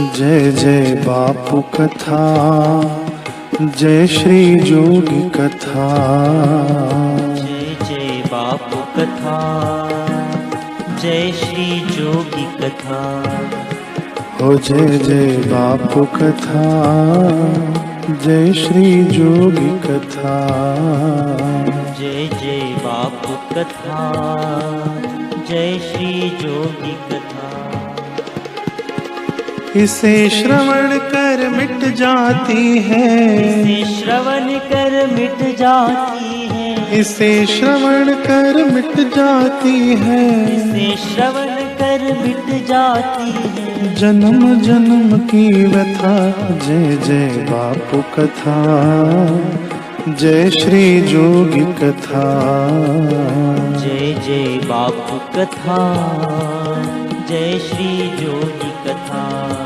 जय जय बापू कथा, जय श्री जोगी कथा। जय जय बापू कथा, जय श्री जोगी कथा। हो जय जय बापू कथा, जय श्री जोगी कथा। जय जय बापू कथा, जय श्री जोगी कथा। इसे श्रवण कर मिट जाती है, इसे श्रवण कर मिट जाती है, इसे श्रवण कर मिट जाती है, इसे श्रवण कर मिट जाती है। जन्म जन्म की व्यथा। जय जय बापू कथा, जय श्री जोगी कथा। जय जय बापू कथा, जय श्री जोगी कथा।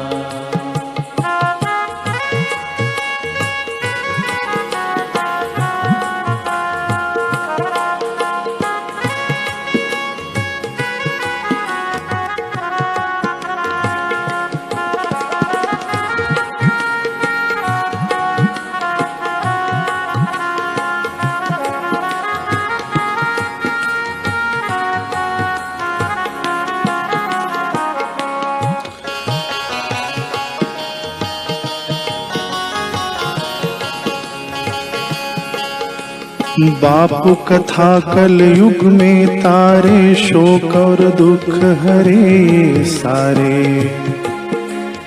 बापू कथा कल युग में तारे, शोक और दुख हरे सारे।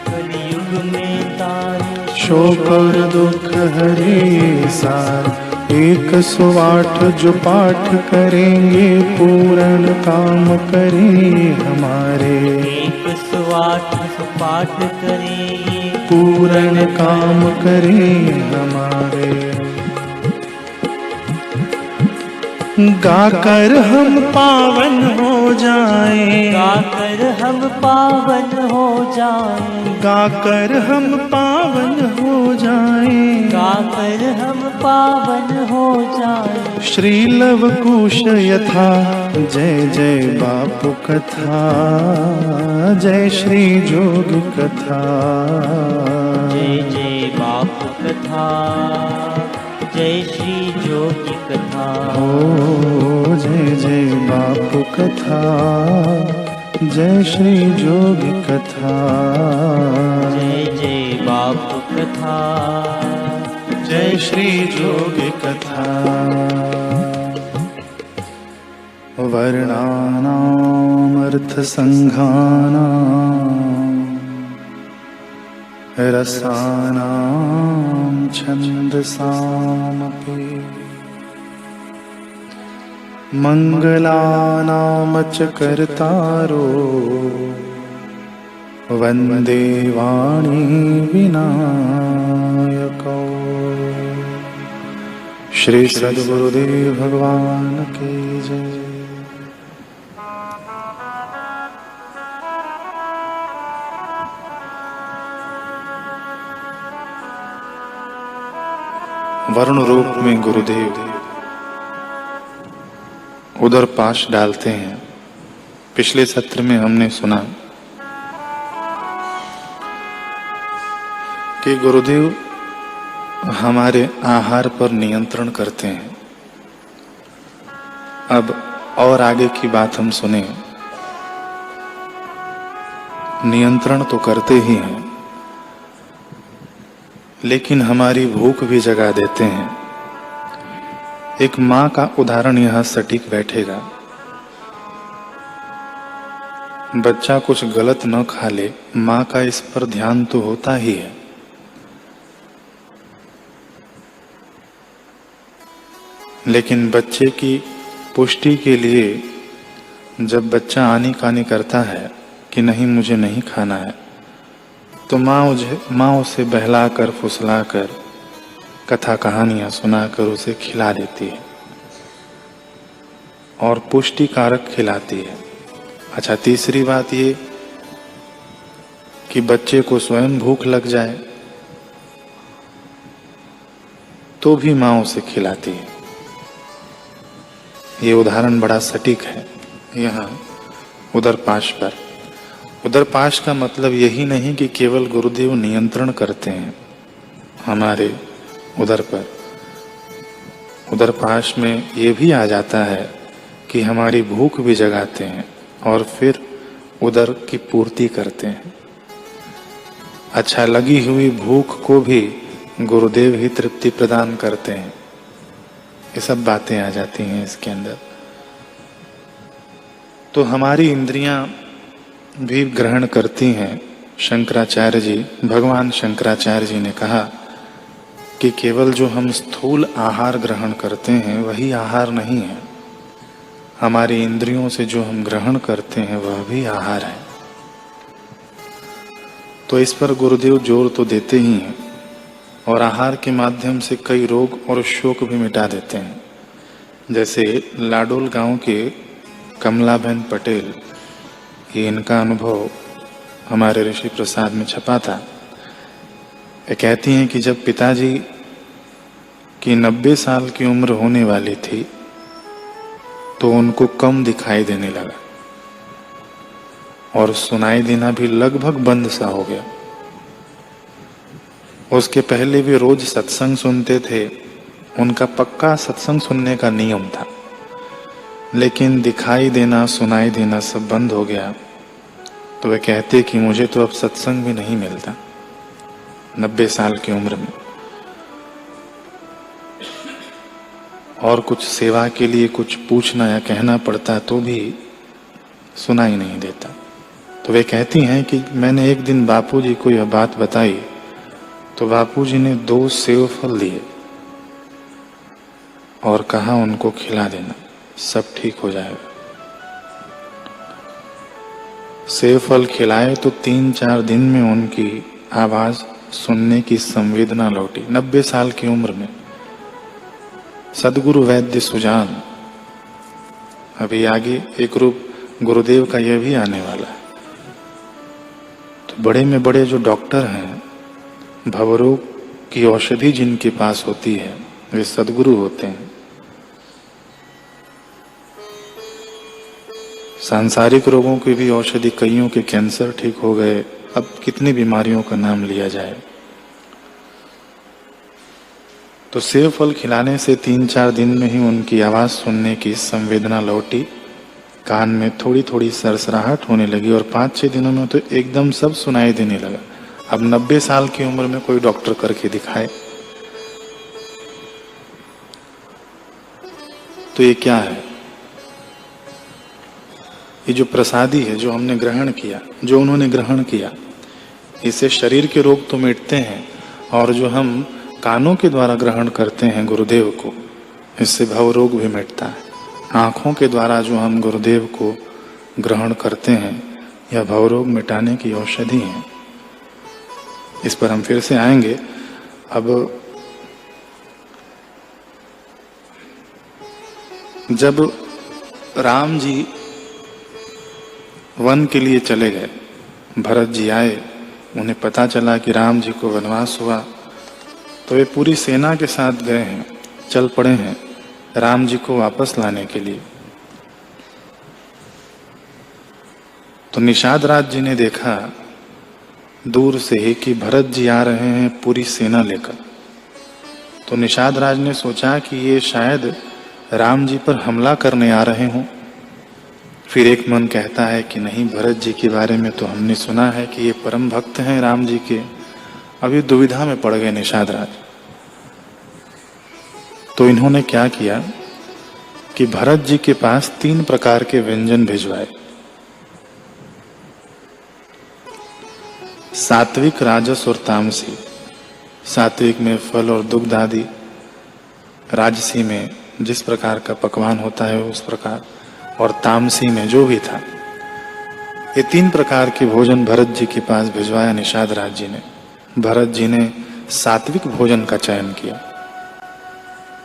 कलयुग में तारे, शोक और दुख हरे सारे। 108 जो पाठ करेंगे, पूर्ण काम करें हमारे। 108 पाठ करेंगे, पूर्ण काम करें हमारे। गाकर हम पावन हो जाएं, गाकर हम पावन हो जाएं, गाकर हम पावन हो जाएं। गाकर हम पावन हो जाएं। श्री लव कुश यथा। जय जय बापू कथा, जय श्री जोगी कथा। जय जय बापू कथा, जय श्री जोगी कथा। ओ जय जय बापू कथा, जय श्री जोगी कथा। जय जय बापू कथा, जय श्री जोगी कथा। वर्णानाम अर्थ संघानाम, रसानां छन्दसामपि। मङ्गलानां च कर्तारो, वन्दे वाणी विनायकौ। श्री सद्गुरुदेव भगवान की जय। वरुण रूप में गुरुदेव उधर पाश डालते हैं। पिछले सत्र में हमने सुना कि गुरुदेव हमारे आहार पर नियंत्रण करते हैं। अब और आगे की बात हम सुने। नियंत्रण तो करते ही हैं, लेकिन हमारी भूख भी जगा देते हैं। एक माँ का उदाहरण यहाँ सटीक बैठेगा। बच्चा कुछ गलत न खा ले, माँ का इस पर ध्यान तो होता ही है। लेकिन बच्चे की पुष्टि के लिए जब बच्चा आनी-कानी करता है कि नहीं मुझे नहीं खाना है, तो माँ उसे बहलाकर फुसलाकर कथा कहानियां सुनाकर उसे खिला देती है और पुष्टिकारक खिलाती है। अच्छा, तीसरी बात ये कि बच्चे को स्वयं भूख लग जाए तो भी माँ उसे खिलाती है। ये उदाहरण बड़ा सटीक है यहाँ उदर पाश पर। उदरपाश का मतलब यही नहीं कि केवल गुरुदेव नियंत्रण करते हैं हमारे उदर पर। उदरपाश में ये भी आ जाता है कि हमारी भूख भी जगाते हैं और फिर उदर की पूर्ति करते हैं। अच्छा लगी हुई भूख को भी गुरुदेव ही तृप्ति प्रदान करते हैं। ये सब बातें आ जाती हैं इसके अंदर। तो हमारी इंद्रियां भी ग्रहण करती हैं। शंकराचार्य जी, भगवान शंकराचार्य जी ने कहा कि केवल जो हम स्थूल आहार ग्रहण करते हैं वही आहार नहीं है, हमारी इंद्रियों से जो हम ग्रहण करते हैं वह भी आहार है। तो इस पर गुरुदेव जोर तो देते ही हैं और आहार के माध्यम से कई रोग और शोक भी मिटा देते हैं। जैसे लाडोल गांव के कमलाबेन पटेल, ये इनका अनुभव हमारे ऋषि प्रसाद में छपा था। ये कहती हैं कि जब पिताजी की 90 साल की उम्र होने वाली थी तो उनको कम दिखाई देने लगा और सुनाई देना भी लगभग बंद सा हो गया। उसके पहले भी रोज सत्संग सुनते थे, उनका पक्का सत्संग सुनने का नियम था, लेकिन दिखाई देना सुनाई देना सब बंद हो गया। तो वे कहते कि मुझे तो अब सत्संग भी नहीं मिलता 90 साल की उम्र में, और कुछ सेवा के लिए कुछ पूछना या कहना पड़ता तो भी सुनाई नहीं देता। तो वे कहती हैं कि मैंने एक दिन बापूजी को यह बात बताई तो बापूजी ने 2 सेव फल दिए और कहा उनको खिला देना, सब ठीक हो जाएगा। सेव फल खिलाए तो 3-4 दिन में उनकी आवाज सुनने की संवेदना लौटी। 90 साल की उम्र में सदगुरु वैद्य सुजान, अभी आगे एक रूप गुरुदेव का यह भी आने वाला है। तो बड़े में बड़े जो डॉक्टर हैं, भवरोग की औषधि जिनके पास होती है वे सदगुरु होते हैं। सांसारिक रोगों की भी औषधि, कईयों के कैंसर ठीक हो गए, अब कितनी बीमारियों का नाम लिया जाए। तो सेव फल खिलाने से 3-4 दिन में ही उनकी आवाज सुनने की संवेदना लौटी, कान में थोड़ी थोड़ी सरसराहट होने लगी और 5-6 दिनों में तो एकदम सब सुनाई देने लगा। अब 90 साल की उम्र में कोई डॉक्टर करके दिखाए तो ये क्या है? ये जो प्रसादी है, जो हमने ग्रहण किया, जो उन्होंने ग्रहण किया, इससे शरीर के रोग तो मिटते हैं और जो हम कानों के द्वारा ग्रहण करते हैं गुरुदेव को, इससे भव रोग भी मिटता है। आँखों के द्वारा जो हम गुरुदेव को ग्रहण करते हैं यह भव रोग मिटाने की औषधि है। इस पर हम फिर से आएंगे। अब जब राम जी वन के लिए चले गए, भरत जी आए, उन्हें पता चला कि राम जी को वनवास हुआ, तो वे पूरी सेना के साथ गए हैं, चल पड़े हैं राम जी को वापस लाने के लिए। तो निषाद राज जी ने देखा दूर से ही कि भरत जी आ रहे हैं पूरी सेना लेकर। तो निषाद राज ने सोचा कि ये शायद राम जी पर हमला करने आ रहे हों। फिर एक मन कहता है कि नहीं, भरत जी के बारे में तो हमने सुना है कि ये परम भक्त हैं राम जी के। अभी दुविधा में पड़ गए निषाद राज। तो इन्होंने क्या किया कि भरत जी के पास 3 प्रकार के व्यंजन भिजवाए, सात्विक, राजस और तामसी। सात्विक में फल और दुग्ध आदि, राजसी में जिस प्रकार का पकवान होता है उस प्रकार, और तामसी में जो भी था। ये 3 प्रकार के भोजन भरत जी के पास भिजवाया निषाद राज जी ने। भरत जी ने सात्विक भोजन का चयन किया,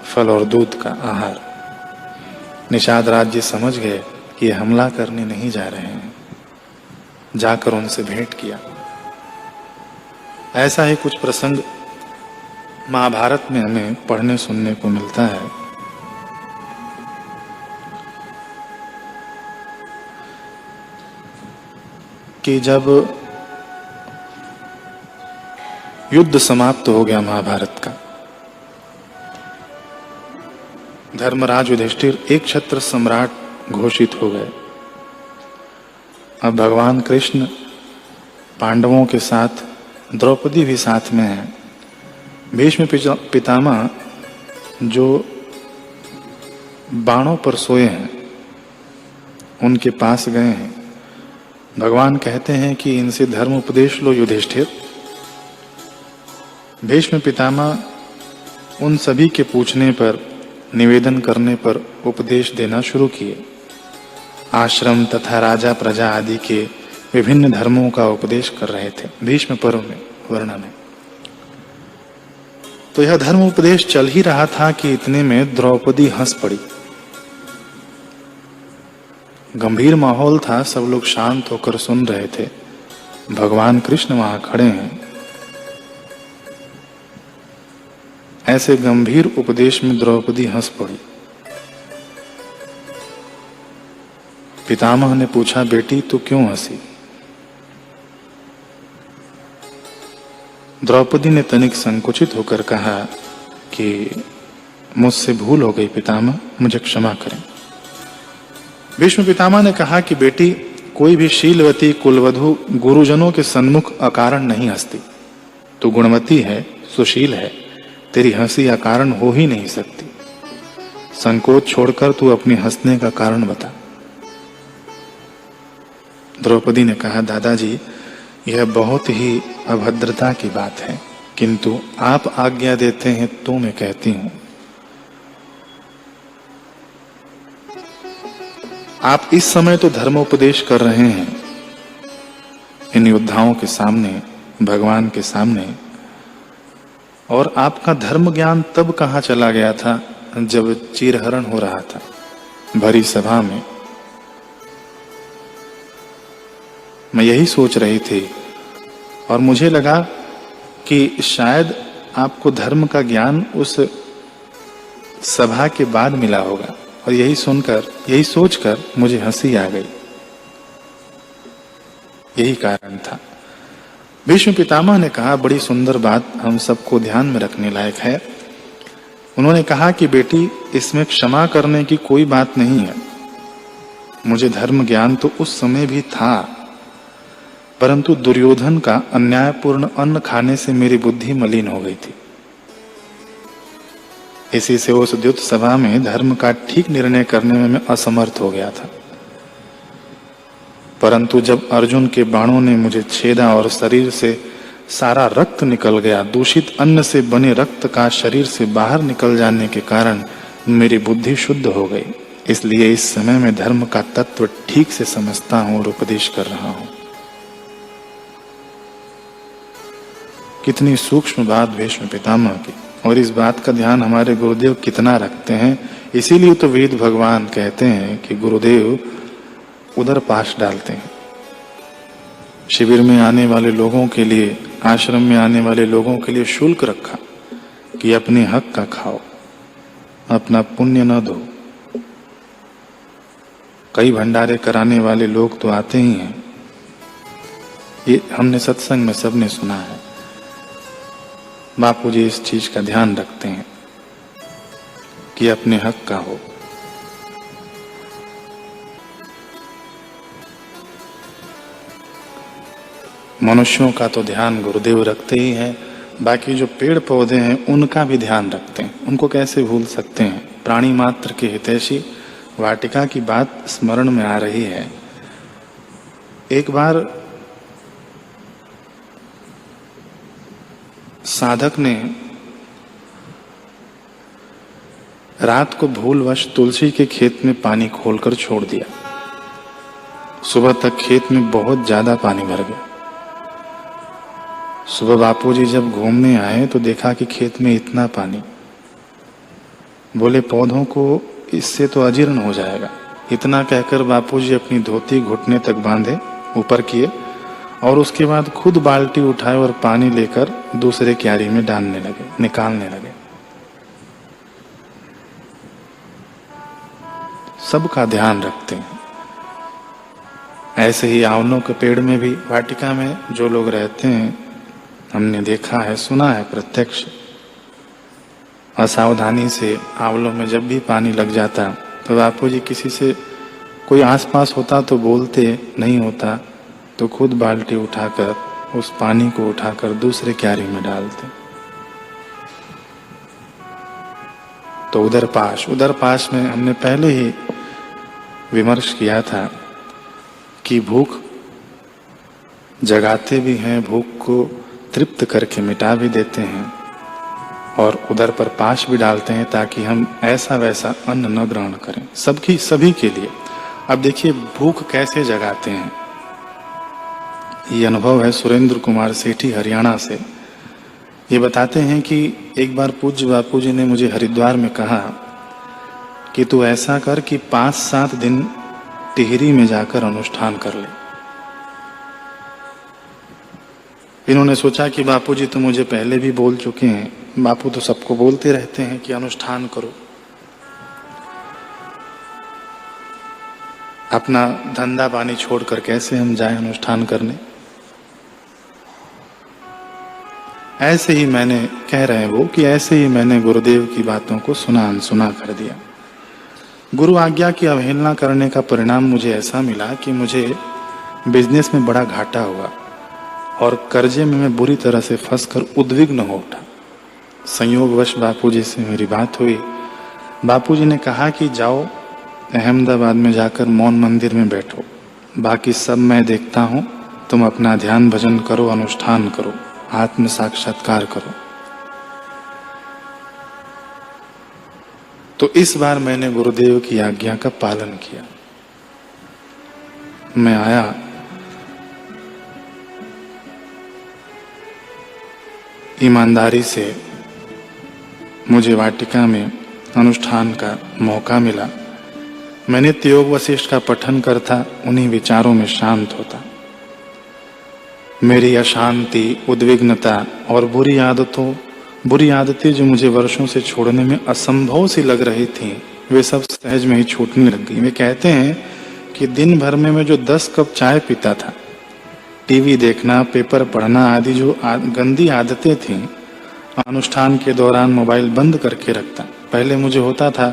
फल और दूध का आहार। निषाद राज जी समझ गए कि ये हमला करने नहीं जा रहे हैं, जाकर उनसे भेंट किया। ऐसा ही कुछ प्रसंग महाभारत में हमें पढ़ने सुनने को मिलता है। कि जब युद्ध समाप्त हो गया महाभारत का, धर्मराज युधिष्ठिर एक छत्र सम्राट घोषित हो गए। अब भगवान कृष्ण पांडवों के साथ, द्रौपदी भी साथ में है। भीष्म पितामह जो बाणों पर सोए हैं उनके पास गए हैं। भगवान कहते हैं कि इनसे धर्म उपदेश लो युधिष्ठिर। भीष्म पितामह उन सभी के पूछने पर, निवेदन करने पर उपदेश देना शुरू किए। आश्रम तथा राजा प्रजा आदि के विभिन्न धर्मों का उपदेश कर रहे थे भीष्म पर्व में, वर्णन है। तो यह धर्म उपदेश चल ही रहा था कि इतने में द्रौपदी हंस पड़ी। गंभीर माहौल था, सब लोग शांत होकर सुन रहे थे। भगवान कृष्ण वहां खड़े हैं। ऐसे गंभीर उपदेश में द्रौपदी हंस पड़ी। पितामह ने पूछा, बेटी तू क्यों हंसी? द्रौपदी ने तनिक संकुचित होकर कहा कि मुझसे भूल हो गई पितामह, मुझे क्षमा करें। भीष्म पितामह ने कहा कि बेटी, कोई भी शीलवती कुलवधु गुरुजनों के सन्मुख अकारण नहीं हंसती। तू गुणवती है, सुशील है, तेरी हंसी अकारण हो ही नहीं सकती। संकोच छोड़कर तू अपनी हंसने का कारण बता। द्रौपदी ने कहा, दादाजी यह बहुत ही अभद्रता की बात है, किंतु आप आज्ञा देते हैं तो मैं कहती हूं। आप इस समय तो धर्मोपदेश कर रहे हैं इन योद्धाओं के सामने, भगवान के सामने, और आपका धर्म ज्ञान तब कहाँ चला गया था जब चीरहरण हो रहा था भरी सभा में। मैं यही सोच रही थी और मुझे लगा कि शायद आपको धर्म का ज्ञान उस सभा के बाद मिला होगा, और यही सुनकर, यही सोचकर मुझे हंसी आ गई। यही कारण था। भीष्म पितामह ने कहा, बड़ी सुंदर बात, हम सबको ध्यान में रखने लायक है। उन्होंने कहा कि बेटी, इसमें क्षमा करने की कोई बात नहीं है। मुझे धर्म ज्ञान तो उस समय भी था, परंतु दुर्योधन का अन्यायपूर्ण अन्न खाने से मेरी बुद्धि मलिन हो गई थी। इसी से उस द्युत सभा में धर्म का ठीक निर्णय करने में मैं असमर्थ हो गया था। परंतु जब अर्जुन के बाणों ने मुझे छेदा और शरीर से सारा रक्त निकल गया, दूषित अन्न से बने रक्त का शरीर से बाहर निकल जाने के कारण मेरी बुद्धि शुद्ध हो गई। इसलिए इस समय मैं धर्म का तत्व ठीक से समझता हूं और उपदेश कर रहा हूं। कितनी सूक्ष्म बात भीष्म पितामह की, और इस बात का ध्यान हमारे गुरुदेव कितना रखते हैं। इसीलिए तो वेद भगवान कहते हैं कि गुरुदेव उधर पास डालते हैं। शिविर में आने वाले लोगों के लिए, आश्रम में आने वाले लोगों के लिए शुल्क रखा कि अपने हक का खाओ, अपना पुण्य न दो। कई भंडारे कराने वाले लोग तो आते ही हैं, ये हमने सत्संग में सबने सुना है। बापू जी इस चीज का ध्यान रखते हैं कि अपने हक का हो। मनुष्यों का तो ध्यान गुरुदेव रखते ही हैं, बाकी जो पेड़ पौधे हैं उनका भी ध्यान रखते हैं। उनको कैसे भूल सकते हैं। प्राणी मात्र के हितैषी वाटिका की बात स्मरण में आ रही है। एक बार साधक ने रात को भूलवश तुलसी के खेत में पानी खोलकर छोड़ दिया। सुबह तक खेत में बहुत ज्यादा पानी भर गया। सुबह बापूजी जब घूमने आए तो देखा कि खेत में इतना पानी। बोले, पौधों को इससे तो अजीर्ण हो जाएगा। इतना कहकर बापूजी अपनी धोती घुटने तक बांधे, ऊपर किए, और उसके बाद खुद बाल्टी उठाए और पानी लेकर दूसरे क्यारी में डालने लगे, निकालने लगे। सबका ध्यान रखते हैं। ऐसे ही आंवलों के पेड़ में भी वाटिका में जो लोग रहते हैं, हमने देखा है, सुना है प्रत्यक्ष, असावधानी से आंवलों में जब भी पानी लग जाता तो बापू जी किसी से कोई आसपास होता तो बोलते, नहीं होता तो खुद बाल्टी उठाकर उस पानी को उठाकर दूसरे क्यारी में डालते। तो उदरपाश में हमने पहले ही विमर्श किया था कि भूख जगाते भी हैं, भूख को तृप्त करके मिटा भी देते हैं और उदर पर पाश भी डालते हैं ताकि हम ऐसा वैसा अन्न न ग्रहण करें, सभी के लिए। अब देखिए भूख कैसे जगाते हैं, ये अनुभव है सुरेंद्र कुमार सेठी हरियाणा से। ये बताते हैं कि एक बार पूज्य बापू जी ने मुझे हरिद्वार में कहा कि तू ऐसा कर कि 5-7 दिन टिहरी में जाकर अनुष्ठान कर ले। इन्होंने सोचा कि बापू जी तो मुझे पहले भी बोल चुके हैं, बापू तो सबको बोलते रहते हैं कि अनुष्ठान करो, अपना धंधा पानी छोड़कर कैसे हम जाएं अनुष्ठान करने। ऐसे ही मैंने, कह रहे हैं वो, कि ऐसे ही मैंने गुरुदेव की बातों को सुना अनसुना कर दिया। गुरु आज्ञा की अवहेलना करने का परिणाम मुझे ऐसा मिला कि मुझे बिजनेस में बड़ा घाटा हुआ और कर्जे में मैं बुरी तरह से फंसकर उद्विग्न हो उठा। संयोगवश बापूजी से मेरी बात हुई। बापूजी ने कहा कि जाओ अहमदाबाद में जाकर मौन मंदिर में बैठो, बाकी सब मैं देखता हूँ, तुम अपना ध्यान भजन करो, अनुष्ठान करो, आत्म साक्षात्कार करो। तो इस बार मैंने गुरुदेव की आज्ञा का पालन किया। मैं आया, ईमानदारी से मुझे वाटिका में अनुष्ठान का मौका मिला। मैं नित्य योग वशिष्ठ का पठन करता, उन्हीं विचारों में शांत होता। मेरी अशांति, उद्विग्नता और बुरी आदतें जो मुझे वर्षों से छोड़ने में असंभव सी लग रही थीं, वे सब सहज में ही छूटने लग गई। वे कहते हैं कि दिन भर में मैं जो 10 कप चाय पीता था, टीवी देखना, पेपर पढ़ना आदि जो गंदी आदतें थीं, अनुष्ठान के दौरान मोबाइल बंद करके रखता। पहले मुझे होता था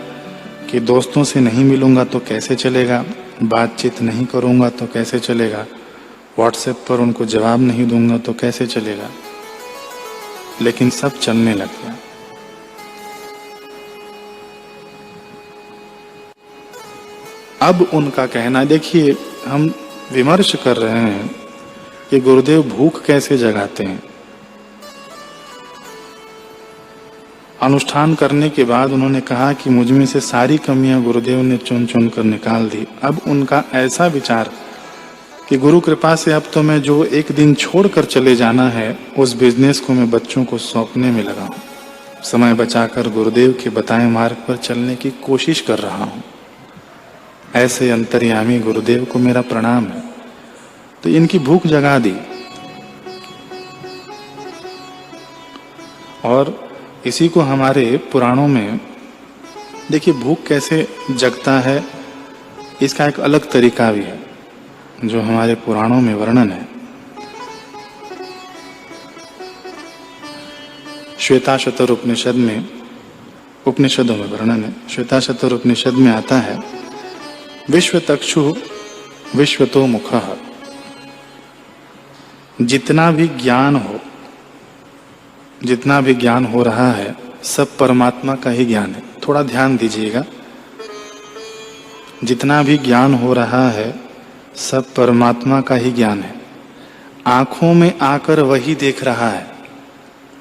कि दोस्तों से नहीं मिलूंगा तो कैसे चलेगा, बातचीत नहीं करूंगा तो कैसे चलेगा, व्हाट्सएप पर उनको जवाब नहीं दूंगा तो कैसे चलेगा, लेकिन सब चलने लग गया। अब उनका कहना, देखिए हम विमर्श कर रहे हैं कि गुरुदेव भूख कैसे जगाते हैं। अनुष्ठान करने के बाद उन्होंने कहा कि मुझ में से सारी कमियां गुरुदेव ने चुन चुन कर निकाल दी। अब उनका ऐसा विचार कि गुरु कृपा से अब तो मैं जो एक दिन छोड़कर चले जाना है, उस बिजनेस को मैं बच्चों को सौंपने में लगा हूं। समय बचाकर गुरुदेव के बताए मार्ग पर चलने की कोशिश कर रहा हूं। ऐसे अंतर्यामी गुरुदेव को मेरा प्रणाम है। तो इनकी भूख जगा दी। और इसी को हमारे पुराणों में, देखिए भूख कैसे जगता है, इसका एक अलग तरीका भी है जो हमारे पुराणों में वर्णन है। श्वेताशतर उपनिषद में, उपनिषदों में वर्णन है। श्वेताशतर उपनिषद में आता है, विश्वतक्षु विश्वतो मुखः। जितना भी ज्ञान हो रहा है, सब परमात्मा का ही ज्ञान है। थोड़ा ध्यान दीजिएगा, जितना भी ज्ञान हो रहा है सब परमात्मा का ही ज्ञान है। आंखों में आकर वही देख रहा है।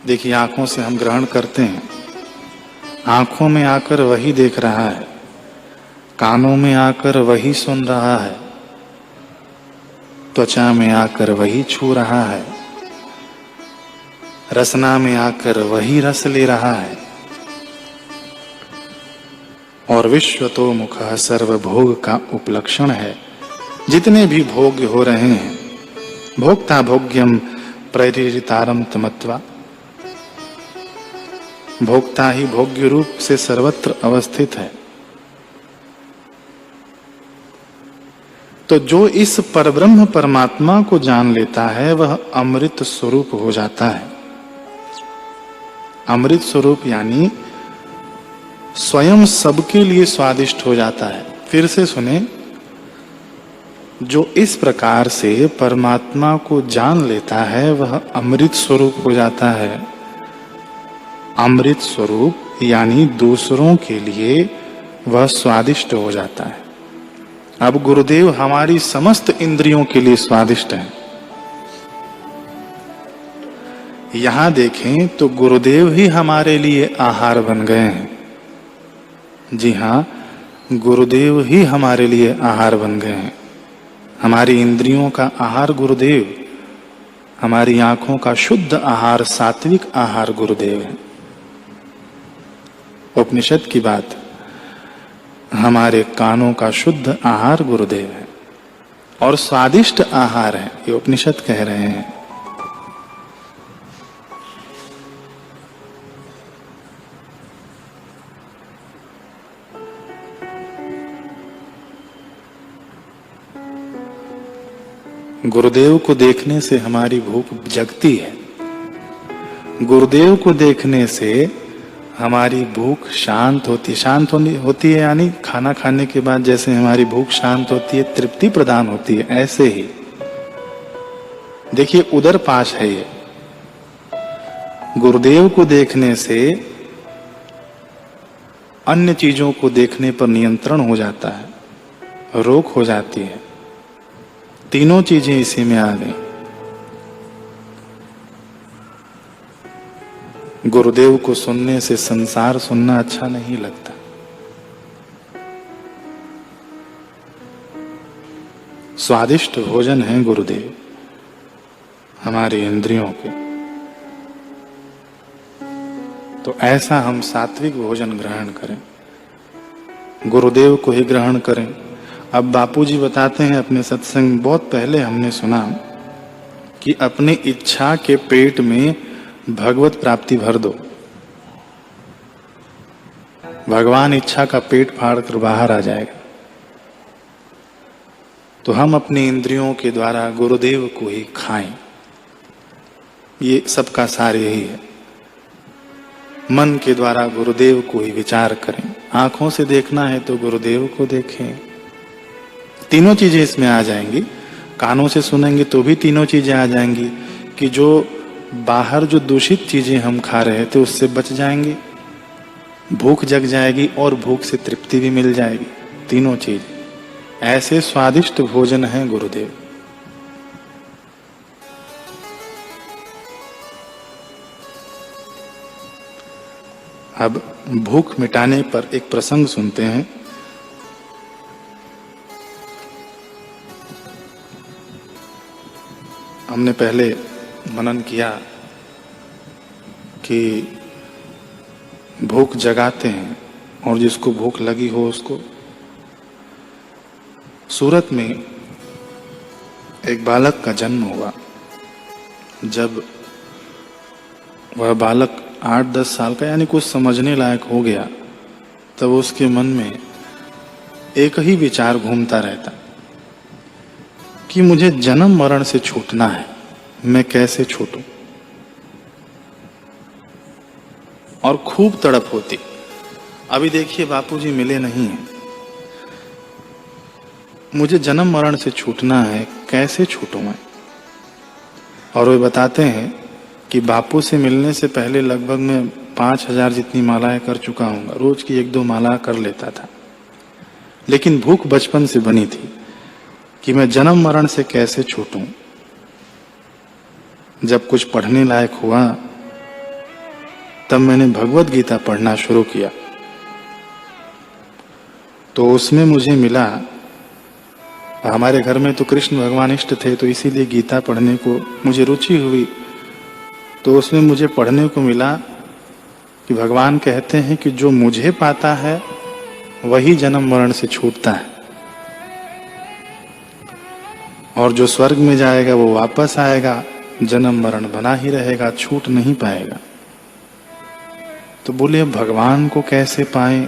देखिए आंखों से हम ग्रहण करते हैं, आंखों में आकर वही देख रहा है, कानों में आकर वही सुन रहा है, त्वचा में आकर वही छू रहा है, रसना में आकर वही रस ले रहा है। और विश्वतो मुखः सर्वभोग का उपलक्षण है। जितने भी भोग हो रहे हैं, भोक्ता भोग्यम प्रेरितारम तमत्वा, भोक्ता ही भोग्य रूप से सर्वत्र अवस्थित है। तो जो इस परब्रह्म परमात्मा को जान लेता है वह अमृत स्वरूप हो जाता है। अमृत स्वरूप यानी स्वयं सबके लिए स्वादिष्ट हो जाता है। फिर से सुने, जो इस प्रकार से परमात्मा को जान लेता है वह अमृत स्वरूप हो जाता है। अमृत स्वरूप यानी दूसरों के लिए वह स्वादिष्ट हो जाता है। अब गुरुदेव हमारी समस्त इंद्रियों के लिए स्वादिष्ट है। यहां देखें तो गुरुदेव ही हमारे लिए आहार बन गए हैं। जी हां, गुरुदेव ही हमारे लिए आहार बन गए हैं। हमारी इंद्रियों का आहार गुरुदेव, हमारी आंखों का शुद्ध आहार, सात्विक आहार गुरुदेव है। उपनिषद की बात, हमारे कानों का शुद्ध आहार गुरुदेव है और स्वादिष्ट आहार है, ये उपनिषद कह रहे हैं। गुरुदेव को देखने से हमारी भूख जगती है। गुरुदेव को देखने से हमारी भूख शांत होती है, यानी खाना खाने के बाद जैसे हमारी भूख शांत होती है, तृप्ति प्रदान होती है, ऐसे ही देखिए उदर पाश है ये। गुरुदेव को देखने से अन्य चीजों को देखने पर नियंत्रण हो जाता है, रोक हो जाती है। तीनों चीजें इसी में आ गई। गुरुदेव को सुनने से संसार सुनना अच्छा नहीं लगता। स्वादिष्ट भोजन है गुरुदेव हमारी इंद्रियों के। तो ऐसा हम सात्विक भोजन ग्रहण करें, गुरुदेव को ही ग्रहण करें। अब बापूजी बताते हैं अपने सत्संग, बहुत पहले हमने सुना कि अपनी इच्छा के पेट में भगवत प्राप्ति भर दो। भगवान इच्छा का पेट फाड़ कर बाहर आ जाएगा। तो हम अपनी इंद्रियों के द्वारा गुरुदेव को ही खाएं, ये सबका सार यही है। मन के द्वारा गुरुदेव को ही विचार करें। आंखों से देखना है तो गुरुदेव को देखें। तीनों चीजें इसमें आ जाएंगी। कानों से सुनेंगे तो भी तीनों चीजें आ जाएंगी कि जो बाहर जो दूषित चीजें हम खा रहे थे उससे बच जाएंगे, भूख जग जाएगी और भूख से तृप्ति भी मिल जाएगी। तीनों चीज ऐसे स्वादिष्ट भोजन है गुरुदेव। अब भूख मिटाने पर एक प्रसंग सुनते हैं। हमने पहले मनन किया कि भूख जगाते हैं और जिसको भूख लगी हो उसको। सूरत में एक बालक का जन्म हुआ। जब वह बालक 8-10 साल का यानी कुछ समझने लायक हो गया, तब उसके मन में एक ही विचार घूमता रहता कि मुझे जन्म मरण से छूटना है, मैं कैसे छूटूं। और खूब तड़प होती। अभी देखिए बापूजी मिले नहीं हैं, मुझे जन्म मरण से छूटना है, कैसे छूटूं मैं। और वे बताते हैं कि बापू से मिलने से पहले लगभग मैं 5000 जितनी मालाएं कर चुका हूंगा। रोज की 1-2 माला कर लेता था, लेकिन भूख बचपन से बनी थी कि मैं जन्म मरण से कैसे छूटूं। जब कुछ पढ़ने लायक हुआ तब मैंने भगवत गीता पढ़ना शुरू किया। तो उसमें मुझे मिला, हमारे घर में तो कृष्ण भगवान इष्ट थे, तो इसीलिए गीता पढ़ने को मुझे रुचि हुई। तो उसमें मुझे पढ़ने को मिला कि भगवान कहते हैं कि जो मुझे पाता है वही जन्म मरण से छूटता है, और जो स्वर्ग में जाएगा वो वापस आएगा, जन्म मरण बना ही रहेगा, छूट नहीं पाएगा। तो बोले भगवान को कैसे पाएं।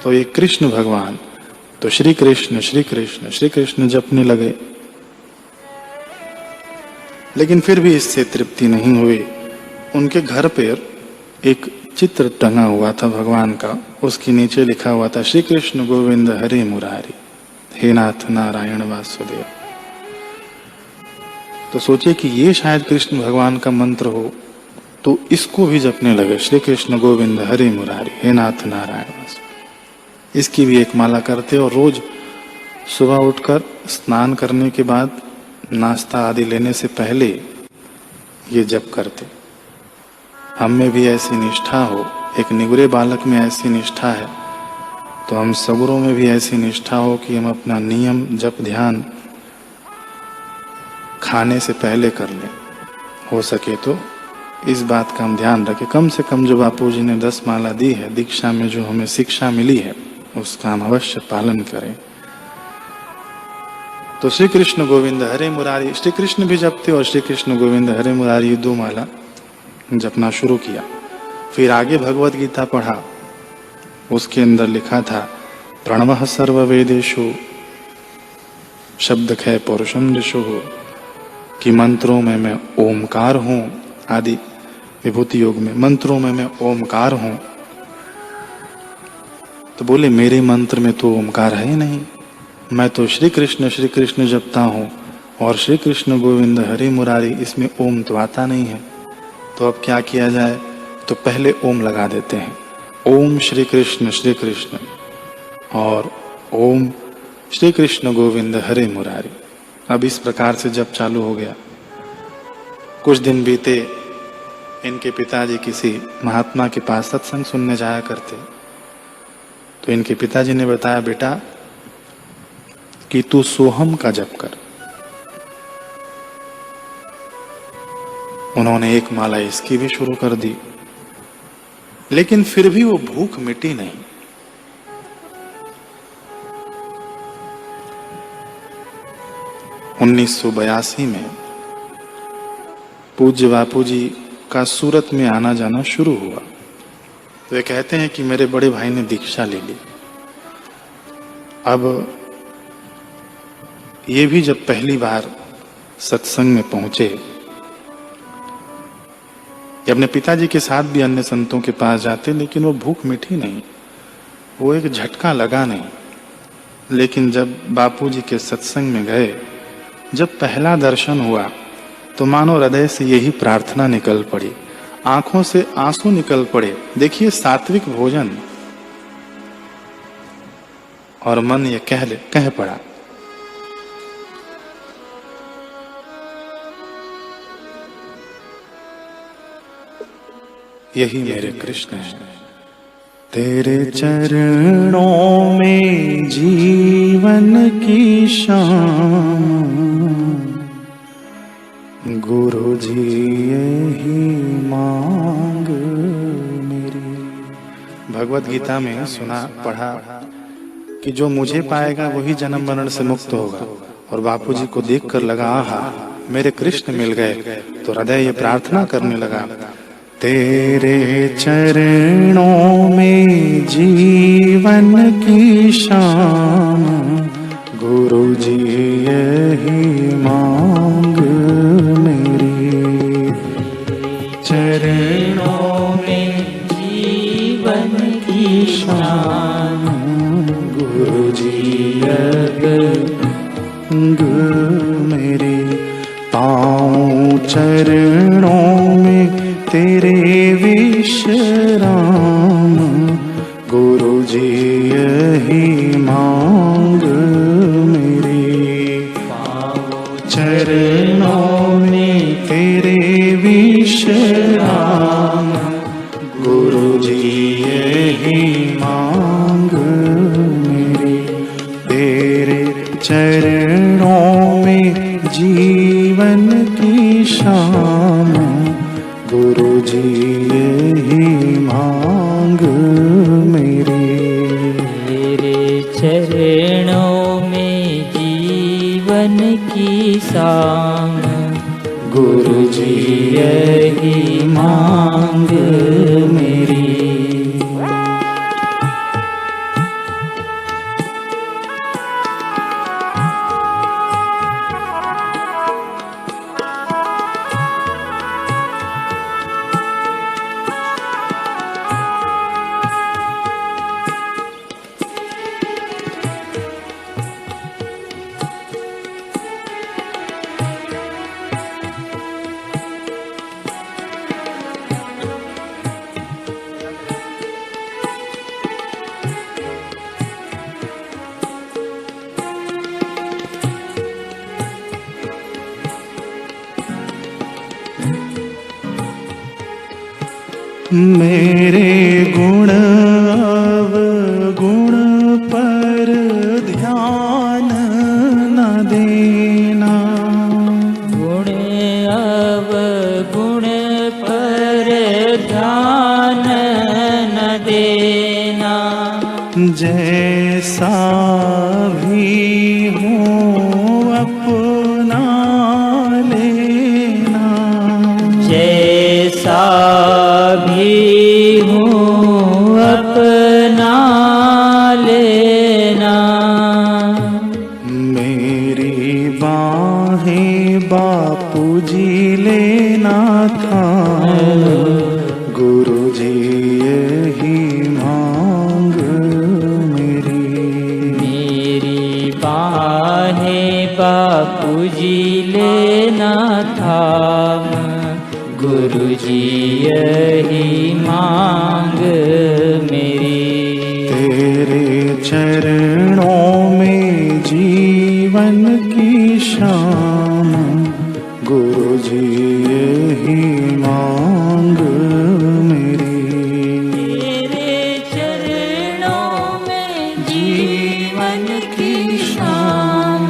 तो ये कृष्ण भगवान तो श्री कृष्ण श्री कृष्ण श्री कृष्ण जपने लगे। लेकिन फिर भी इससे तृप्ति नहीं हुई। उनके घर पर एक चित्र टंगा हुआ था भगवान का, उसके नीचे लिखा हुआ था श्री कृष्ण गोविंद हरे मुरारी, हे नाथ नारायण वासुदेव। तो सोचिए कि ये शायद कृष्ण भगवान का मंत्र हो, तो इसको भी जपने लगे, श्री कृष्ण गोविंद हरे मुरारी, हे नाथ नारायण वासुदेव। इसकी भी एक माला करते और रोज सुबह उठकर स्नान करने के बाद नाश्ता आदि लेने से पहले ये जप करते। हम में भी ऐसी निष्ठा हो, एक निगुरे बालक में ऐसी निष्ठा है, तो हम सगुरों में भी ऐसी निष्ठा हो कि हम अपना नियम जप ध्यान खाने से पहले कर लें। हो सके तो इस बात का हम ध्यान रखें। कम से कम जो बापू जी ने 10 माला दी है, दीक्षा में जो हमें शिक्षा मिली है, उसका हम अवश्य पालन करें। तो श्री कृष्ण गोविंद हरे मुरारी, श्री कृष्ण भी जपते और श्री कृष्ण गोविंद हरे मुरारी 2 माला जपना शुरू किया। फिर आगे भगवत गीता पढ़ा, उसके अंदर लिखा था प्रणवः सर्ववेदेषु शब्दखय पौरुषम ऋषु, कि मंत्रों में मैं ओमकार हूं। आदि विभूति योग में मंत्रों में मैं ओमकार हूं। तो बोले मेरे मंत्र में तो ओमकार है ही नहीं, मैं तो श्री कृष्ण जपता हूं और श्री कृष्ण गोविंद हरे मुरारी, इसमें ओम तो आता नहीं है। तो अब क्या किया जाए? तो पहले ओम लगा देते हैं, ओम श्री कृष्ण और ओम श्री कृष्ण गोविंद हरे मुरारी। अब इस प्रकार से जप चालू हो गया। कुछ दिन बीते, इनके पिताजी किसी महात्मा के पास सत्संग सुनने जाया करते। तो इनके पिताजी ने बताया, बेटा कि तू सोहम का जप कर। उन्होंने 1 माला इसकी भी शुरू कर दी, लेकिन फिर भी वो भूख मिटी नहीं। उन्नीस 1982 में पूज्य बापू जी का सूरत में आना जाना शुरू हुआ। तो वे कहते हैं कि मेरे बड़े भाई ने दीक्षा ले ली। अब ये भी जब पहली बार सत्संग में पहुंचे, ये अपने पिताजी के साथ भी अन्य संतों के पास जाते, लेकिन वो भूख मिटी नहीं, वो एक झटका लगा नहीं। लेकिन जब बापूजी के सत्संग में गए, जब पहला दर्शन हुआ, तो मानो हृदय से यही प्रार्थना निकल पड़ी, आंखों से आंसू निकल पड़े। देखिए सात्विक भोजन, और मन ये कह पड़ा, यही मेरे कृष्ण हैं। तेरे चरणों में जीवन की शाम, गुरु जी यही मांग मेरी। भगवत गीता में सुना पढ़ा कि जो मुझे पाएगा वही जन्म मरण से मुक्त होगा। और बापूजी को देखकर लगा, आहा मेरे कृष्ण मिल गए। तो हृदय ये प्रार्थना करने लगा, तेरे चरणों में जीवन की शाम, गुरु जी यही मांग मेरी। चरणों में जीवन की शाम, गुरु जी यही मेरी। पाँव चरणों में तेरे विश्राम, गुरु जी यही मांग मेरी। चरणों में तेरे विश्राम, गुरु जी यही मांग मेरी। तेरे चरणों में जीवन की शाम, गुरु जी यही मांग मेरी। तेरे चरणों में जीवन की शाम, गुरु जी यही मांग मेरी। मेरे गुण अवगुण पर ध्यान न देना, गुण अवगुण पर ध्यान न देना। जैसा भी हूँ अपना लेना, जैसा भी हूँ अपना लेना। मेरी बाहें बापूजी लेना था, गुरु जी यही मांग मेरी। मेरी बाहें बापूजी लेना था, गुरु जी यही मांग मेरी। तेरे चरणों में जीवन की शाम, गुरु जी यही मांग मेरी। तेरे चरणों में जीवन की शाम,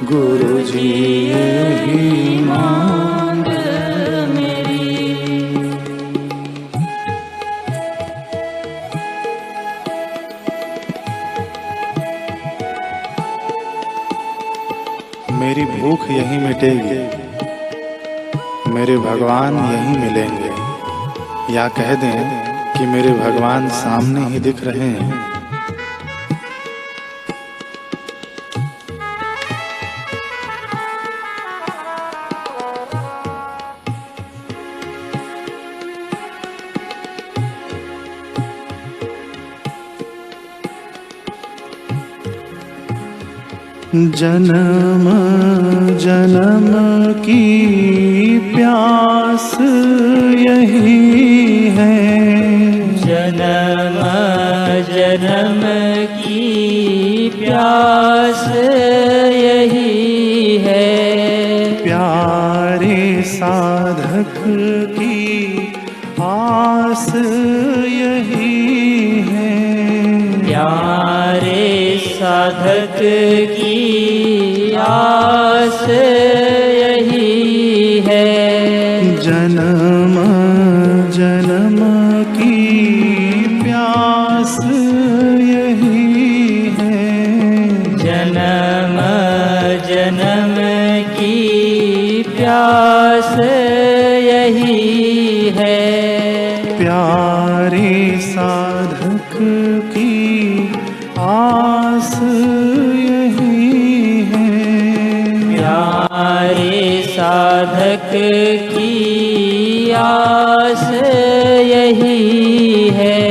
गुरु जी यही मांग मेरी। मेरी भूख यहीं मिटेगी, मेरे भगवान यहीं मिलेंगे, या कह दें कि मेरे भगवान सामने ही दिख रहे हैं। जन्म जन्म की प्यास यही है, जन्म जन्म की प्यास यही है। प्यारे साधक की आस यही है, प्यारे साधक की आस यही है। जन्म जन्म की प्यास यही है, जन्म जन्म की प्यास यही है। प्यारे साधक की आस यही है, प्यारे साधक की आस यही है।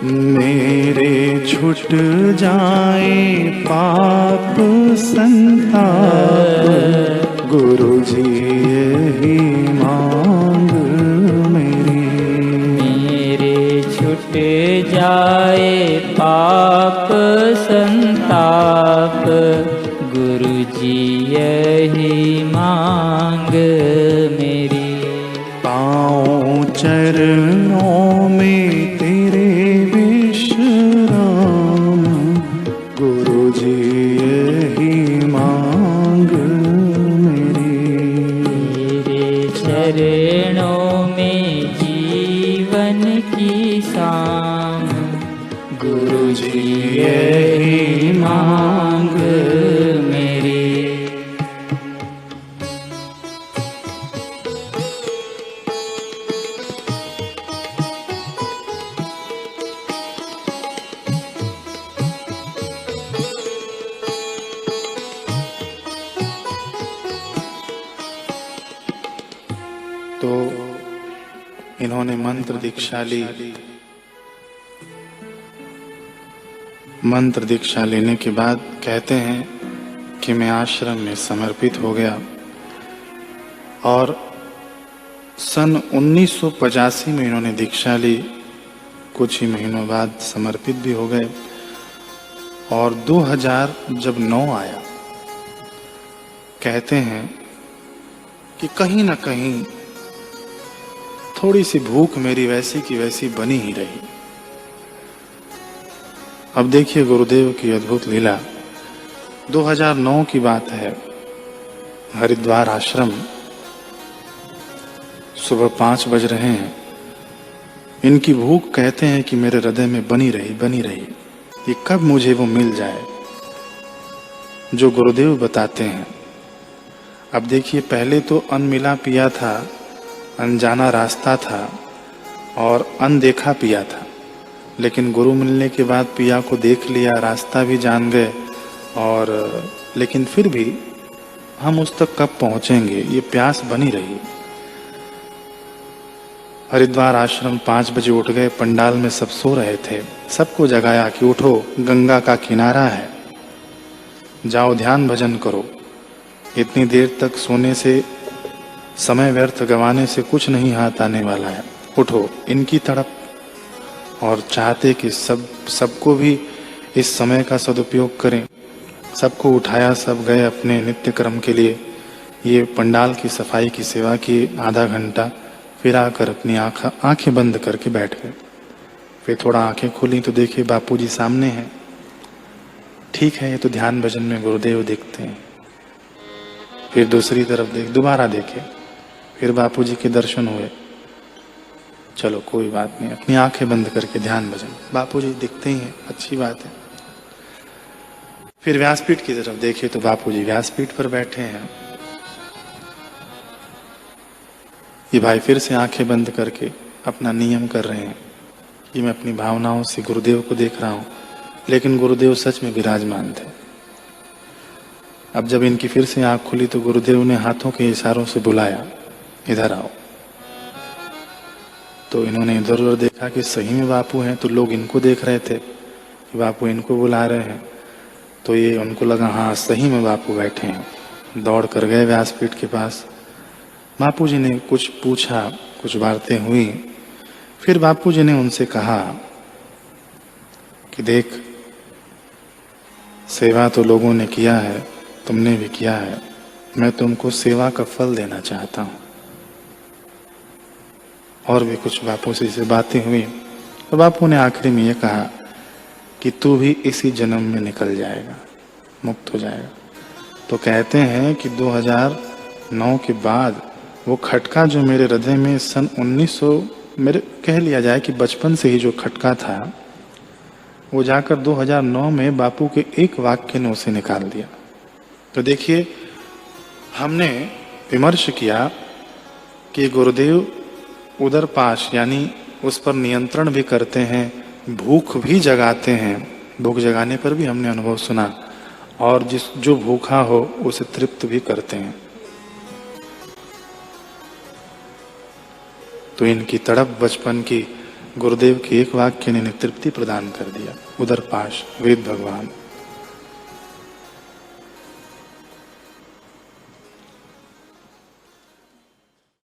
मेरे छूट जाए पाप संताप, गुरु जी यही मांग मेरी। मेरे छूट जाए पाप संताप, गुरु जी यही मांग मेरी। पाँव चरणों में तेरे विश्राम, गुरु जी यही मांग मेरी। तेरे चरणों में जीवन की शाम, गुरु जी यही मांग मेरी। तो इन्होंने मंत्र दीक्षा ली। मंत्र दीक्षा लेने के बाद कहते हैं कि मैं आश्रम में समर्पित हो गया और सन 1985 में इन्होंने दीक्षा ली। कुछ ही महीनों बाद समर्पित भी हो गए और 2000 जब 9 आया, कहते हैं कि कहीं ना कहीं थोड़ी सी भूख मेरी वैसी की वैसी बनी ही रही। अब देखिए गुरुदेव की अद्भुत लीला। 2009 की बात है, हरिद्वार आश्रम, सुबह 5 बज रहे हैं। इनकी भूख कहते हैं कि मेरे हृदय में बनी रही। ये कब मुझे वो मिल जाए जो गुरुदेव बताते हैं। अब देखिए, पहले तो अनमिला पिया था, अनजाना रास्ता था और अनदेखा पिया था, लेकिन गुरु मिलने के बाद पिया को देख लिया, रास्ता भी जान गए। और लेकिन फिर भी हम उस तक कब पहुंचेंगे, ये प्यास बनी रही। हरिद्वार आश्रम 5 बजे उठ गए। पंडाल में सब सो रहे थे। सबको जगाया कि उठो, गंगा का किनारा है, जाओ ध्यान भजन करो। इतनी देर तक सोने से, समय व्यर्थ गंवाने से कुछ नहीं हाथ आने वाला है। उठो। इनकी तड़प और चाहते कि सबको भी इस समय का सदुपयोग करें। सबको उठाया, सब गए अपने नित्य कर्म के लिए। ये पंडाल की सफाई की सेवा की आधा घंटा, फिर आकर अपनी आंखें बंद करके बैठ गए। फिर थोड़ा आंखें खोली तो देखे बापूजी सामने हैं। ठीक है, ये तो ध्यान भजन में गुरुदेव दिखते हैं। फिर दूसरी तरफ दोबारा देखे, फिर बापूजी के दर्शन हुए। चलो कोई बात नहीं, अपनी आंखें बंद करके ध्यान भजन, बापूजी दिखते ही हैं, अच्छी बात है। फिर व्यासपीठ की तरफ देखे तो बापूजी व्यासपीठ पर बैठे हैं। ये भाई फिर से आंखें बंद करके अपना नियम कर रहे हैं कि मैं अपनी भावनाओं से गुरुदेव को देख रहा हूं, लेकिन गुरुदेव सच में विराजमान थे। अब जब इनकी फिर से आंख खुली तो गुरुदेव ने हाथों के इशारों से बुलाया, इधर आओ। तो इन्होंने इधर उधर देखा कि सही में बापू हैं, तो लोग इनको देख रहे थे कि बापू इनको बुला रहे हैं। तो ये उनको लगा हाँ सही में बापू बैठे हैं। दौड़ कर गए व्यासपीठ के पास। बापूजी ने कुछ पूछा, कुछ बातें हुई। फिर बापूजी ने उनसे कहा कि देख, सेवा तो लोगों ने किया है, तुमने भी किया है, मैं तुमको सेवा का फल देना चाहता हूं। और भी कुछ बापू से बातें हुई। तो बापू ने आखिरी में ये कहा कि तू भी इसी जन्म में निकल जाएगा, मुक्त हो जाएगा। तो कहते हैं कि 2009 के बाद वो खटका जो मेरे हृदय में सन 1900, मेरे कह लिया जाए कि बचपन से ही जो खटका था, वो जाकर 2009 में बापू के एक वाक्य ने उसे निकाल दिया। तो देखिए, हमने विमर्श किया कि गुरुदेव उदर पाश यानी उस पर नियंत्रण भी करते हैं, भूख भी जगाते हैं। भूख जगाने पर भी हमने अनुभव सुना, और जो भूखा हो उसे तृप्त भी करते हैं। तो इनकी तड़प बचपन की गुरुदेव के एक वाक्य ने तृप्ति प्रदान कर दिया। उदर पाश, वेद भगवान।